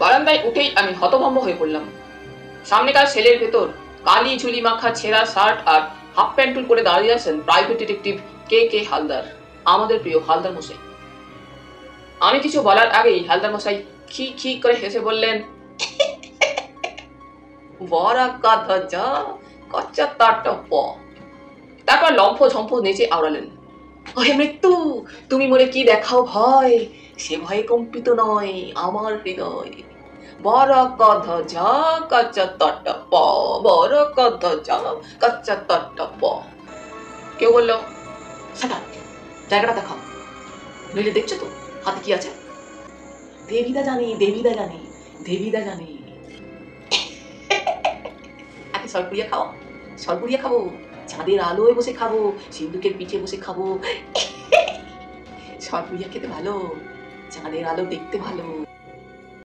বারান্দায় উঠেই আমি হতভম্ব হয়ে পড়লাম। সামনেকার সেলের ভেতর কালি ঝুলি মাখা ছেঁড়া শার্ট আর হাফ প্যান্টুল করে দাঁড়িয়ে আছেন প্রাইভেট ডিটেকটিভ কে কে হালদার, আমাদের প্রিয় হালদার মশাই। আমি কিছু বলার আগেই হালদার মশাই খি খি করে হেসে বললেন, বড়া কথা যা কচ্চা তারটা প। তারপর লম্ফ ঝম্প নেচে আওড়ালেন, ওহে মৃত্যু তুমি মরে কি দেখাও ভয়, সে ভয়ে কম্পিত নয় আমার হৃদয়। বড় কথা যা কাচ্চা তারটা প, বড় কথা যা কাচ্চা তারটা প। কেউ বলল, সেটা জায়গাটা দেখাও। নইলে দেখছো তো হাতে কি আছে? দেবিদা জানি, দেবিদা জানি, দেবিদা জানি। একে সরপুরিয়া খাও, সরপুরিয়া খাবো, চাঁদের আলোয় বসে খাবো, সিন্ধুকের পিঠে বসে খাবো। সরপুরিয়া খেতে ভালো, চাঁদের আলো দেখতে ভালো।